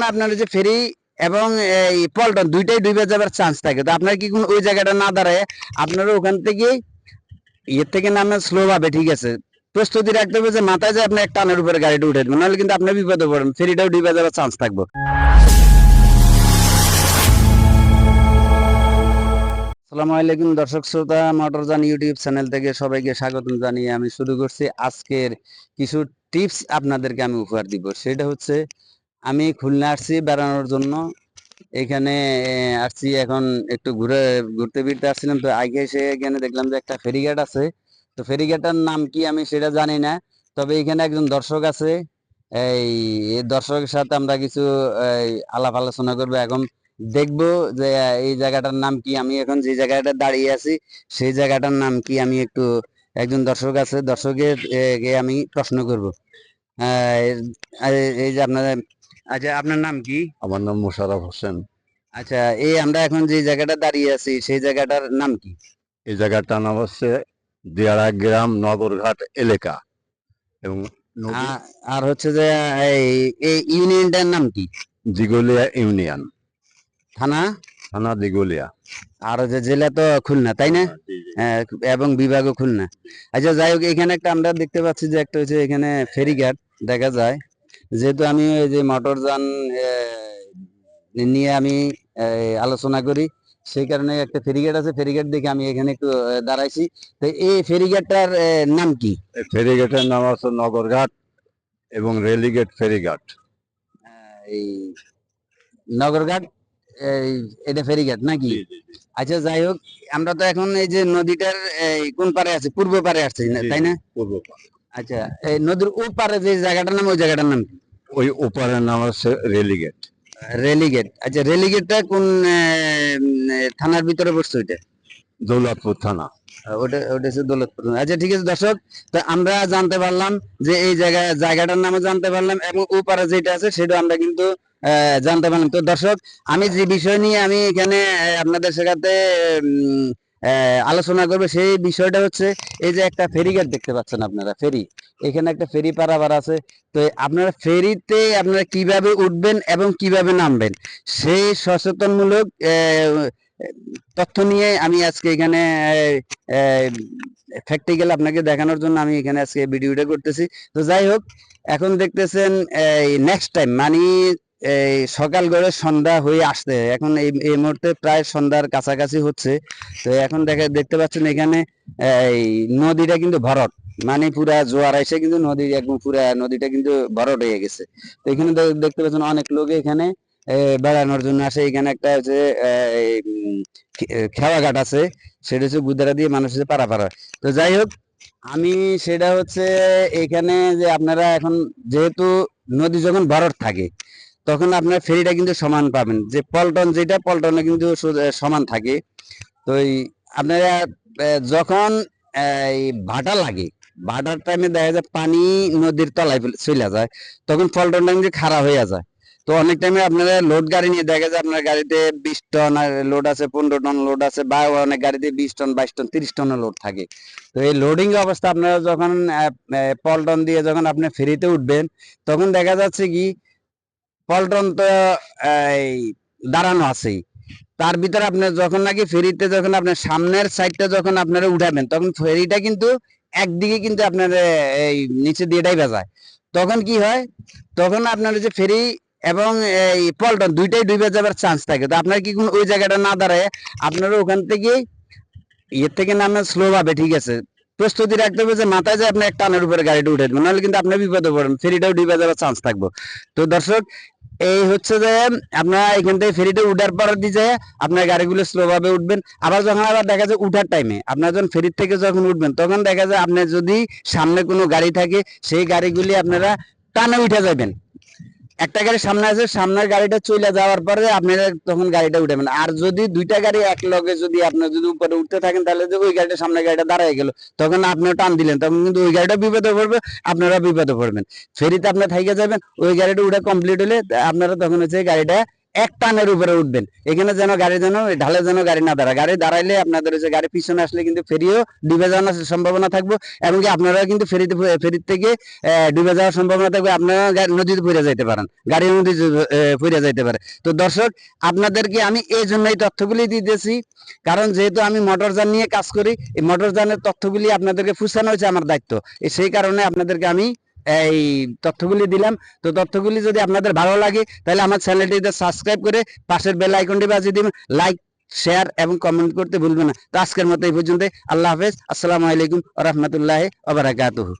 আপনার যে ফেরি এবং এই পল্টন দুইটাই ডুবে যাবার চান্স থাকে, তো আপনার কি ওই জায়গাটা না দাঁড়ায় আপনারা ওখান থেকে ইয়ের থেকে নামে স্লো ভাবে, ঠিক আছে, প্রস্তুতি রাখতে হবে যে মাথায় যে আপনি এক টানের উপরে গাড়িটা উঠে দেবেন, নাহলে কিন্তু আপনি বিপদে পড়বেন, ফেরিটাও ডুবে যাওয়ার চান্স থাকবে। আসসালামু আলাইকুম দর্শক শ্রোতা, মোটরযান ইউটিউব চ্যানেল থেকে সবাইকে স্বাগতম জানিয়ে আমি শুরু করছি আজকের কিছু টিপস আপনাদেরকে আমি উপহার দিব। সেটা হচ্ছে আমি খুলনা আসছি বেড়ানোর জন্য, এখানে আসছি এখন একটু ঘুরতে ফিরতে আসছিলাম, তো আগে এসে এখানে দেখলাম যে একটা ফেরিঘাট আছে। তো ফেরিঘাটটার নাম কি আমি সেটা জানি না, তবে এখানে একজন দর্শক আছে, এই দর্শকের সাথে আমরা কিছু আলাপ আলোচনা করবো। এখন দেখবো যে এই জায়গাটার নাম কি, আমি এখন যে জায়গাটা দাঁড়িয়ে আছি সেই জায়গাটার নাম কি, আমি একটু একজন দর্শক আছে, দর্শকের আমি প্রশ্ন করব। এই যে আপনাদের, আচ্ছা আপনার নাম কি? আমার নাম মোশাররফ হোসেন। আচ্ছা, এই আমরা এখন যে জায়গাটা দাঁড়িয়ে আছি সেই জায়গাটার নাম কি? এই জায়গাটার নাম হচ্ছে দিয়ারা গ্রাম নগরঘাট এলাকা এবং আর হচ্ছে যে এই ইউনিয়নটার নাম কি? দিগলিয়া ইউনিয়ন, থানা? থানা দিগলিয়া। আর হচ্ছে জেলা তো খুলনা, তাই না? এবং বিভাগও খুলনা। আচ্ছা যাই হোক, এখানে একটা আমরা দেখতে পাচ্ছি যে একটা হচ্ছে এখানে ফেরিঘাট দেখা যায়। যেহেতু আমি ওই যে মোটরযান নিয়ে আমি আলোচনা করি, সেই কারণে একটা ফেরিঘাট আছে, ফেরিঘাট দেখে আমি এখানে একটু দাঁড়াইছি। তো এই ফেরিঘাটটার নাম কি? ফেরিঘাটের নাম হচ্ছে নগরঘাট এবং রেলিগেট ফেরিঘাট। এই নগরঘাট, এই এটা ফেরিঘাট নাকি? আচ্ছা যাই হোক, আমরা তো এখন এই যে নদীটার কোন পারে আছে, পূর্ব পারে আসছি তাই না? পূর্ব পারে। আচ্ছা, এই নদীর ও পারে যে জায়গাটার নাম, ওই জায়গাটার নাম কি? ওই ওপারের নাম হচ্ছে রেলিগেট। রেলিগেট। আচ্ছা, রেলিগেটটা কোন থানার ভিতরে পড়ছে ওইটা? দৌলতপুর থানা। ওটা ওটা হচ্ছে দৌলতপুর। আচ্ছা ঠিক আছে দর্শক, তো আমরা জানতে পারলাম যে এই জায়গাটার নামও জানতে পারলাম, এবং ও পারে যেটা আছে সেটা আমরা কিন্তু জানতে পারলাম। তো দর্শক, আমি যে বিষয় নিয়ে আমি এখানে আপনাদের সাথে আলোচনা করবো সেই বিষয়টা হচ্ছে এই যে একটা ফেরিঘাট দেখতে পাচ্ছেন আপনারা, ফেরি, এখানে একটা ফেরি পারাবার আছে। তো আপনারা ফেরিতে আপনারা কিভাবে উঠবেন এবং কিভাবে নামবেন সেই সচেতনমূলক তথ্য নিয়ে আমি আজকে এখানে প্র্যাকটিক্যাল আপনাকে দেখানোর জন্য আমি এখানে আজকে ভিডিওটা করতেছি। তো যাই হোক, এখন দেখতেছেন নেক্সট টাইম মানে এই সকাল গড়ে সন্ধ্যা হয়ে আসছে, এখন এই মুহূর্তে প্রায় সন্ধ্যার কাছাকাছি হচ্ছে। তো এখন দেখতে পাচ্ছেন এখানে এই নদীটা কিন্তু ভরট, মানে পুরা জোয়ার এসে কিন্তু নদী একদম পুরা নদীটা কিন্তু ভরট হয়ে গেছে। তো এখানে দেখতে পাচ্ছেন অনেক লোক এখানে বেড়ানোর জন্য আসে। এখানে একটা হচ্ছে খেওয়া ঘাট আছে, সেটা হচ্ছে গুদারা দিয়ে মানুষ হচ্ছে পারাপার। তো যাই হোক, আমি সেটা হচ্ছে এখানে যে আপনারা এখন যেহেতু নদী যখন ভরট থাকে তখন আপনার ফেরিটা কিন্তু সমান পাবেন, যে পল্টন যেটা পল্টনে কিন্তু সমান থাকে। তো আপনারা যখন এই ভাটা লাগে, ভাটার টাইমে দেখা যায় পানি নদীর তলায় চলে যায়, তখন পল্টনটা কিন্তু খারাপ হয়ে যায়। তো অনেক টাইমে আপনারা লোড গাড়ি নিয়ে দেখা যায় আপনার গাড়িতে 20 টন লোড আছে, 15 টন লোড আছে, বা অনেক গাড়িতে 20 টন 22 টন 30 টনের লোড থাকে। তো এই লোডিং অবস্থা আপনারা যখন পল্টন দিয়ে যখন আপনি ফেরিতে উঠবেন, তখন দেখা যাচ্ছে কি পল্টন তো এই দাঁড়ানো আছেই, তার ভিতরে আপনি যখন নাকি ফেরিতে যখন আপনার সামনের সাইডটা যখন আপনারা উঠাবেন, তখন ফেরিটা কিন্তু একদিকে কিন্তু আপনার এই নিচে দিয়ে ডাইবা যায়। তখন কি হয়, তখন আপনার যে ফেরি এবং এই পল্টন দুইটাই ডুবে যাবার চান্স থাকে। তো আপনার কি ওই জায়গাটা না দাঁড়ায় আপনারা ওখান থেকে ইয়ের থেকে নামে স্লো ভাবে, ঠিক আছে, প্রস্তুতি রাখতে হবে যে মাথায় যে আপনি এক টানের উপরে গাড়িটা উঠে দেবেন, নাহলে কিন্তু আপনি বিপদে পড়বেন, ফেরিটাও ডুবে যাওয়ার চান্স থাকবো। তো দর্শক, এই হচ্ছে যে আপনারা এখান থেকে ফেরিতে উঠার পর দিয়ে আপনার গাড়িগুলো স্লো ভাবে উঠবেন। আবার যখন আবার দেখা যায় উঠার টাইমে আপনার যখন ফেরির থেকে যখন উঠবেন, তখন দেখা যায় আপনার যদি সামনে কোনো গাড়ি থাকে সেই গাড়িগুলি আপনারা টানে উঠে যাবেন। একটা গাড়ি সামনে আছে, সামনের গাড়িটা চলে যাওয়ার পরে আপনারা তখন গাড়িটা উঠাবেন। আর যদি দুইটা গাড়ি এক লগে যদি আপনার যদি উপরে উঠতে থাকেন, তাহলে যে ওই গাড়িটা সামনের গাড়িটা দাঁড়ায় গেল, তখন আপনি টান দিলেন, তখন কিন্তু ওই গাড়িটা বিপদে পড়বে, আপনারা বিপদে পড়বেন। ফেরিতে আপনার থাইকে যাবেন, ওই গাড়িটা উঠে কমপ্লিট হলে আপনারা তখন হচ্ছে গাড়িটা এক টানের উপরে উঠবেন, এখানে যেন গাড়ি যেন ঢালে যেন গাড়ি না দাঁড়ায়। গাড়ি দাঁড়াইলে আপনাদের হচ্ছে গাড়ি পিছনে আসলে কিন্তু ফেরিও ডুবে যাওয়ার সম্ভাবনা থাকবে, এমনকি আপনারা কিন্তু ফেরির থেকে ডুবে যাওয়ার সম্ভাবনা থাকবে, আপনারা নদীতে পড়ে যাইতে পারেন, গাড়ির মধ্যে পড়ে যাইতে পারে। তো দর্শক, আপনাদেরকে আমি এই জন্যই তথ্যগুলি দিতেছি, কারণ যেহেতু আমি মোটরযান নিয়ে কাজ করি, এই মোটরযানের তথ্যগুলি আপনাদেরকে ফুসানো হচ্ছে আমার দায়িত্ব। সেই কারণে আপনাদেরকে আমি এই তথ্যগুলি দিলাম। তো তথ্যগুলি যদি আপনাদের ভালো লাগে তাহলে আমার চ্যানেলটিতে সাবস্ক্রাইব করে পাশের বেল আইকনটি বাজিয়ে দিবেন, লাইক শেয়ার এবং কমেন্ট করতে ভুলবেন না। তো আজকের মতো এই পর্যন্ত, আল্লাহ হাফেজ, আসসালামু আলাইকুম ওয়া রাহমাতুল্লাহি ওয়া বারাকাতুহু।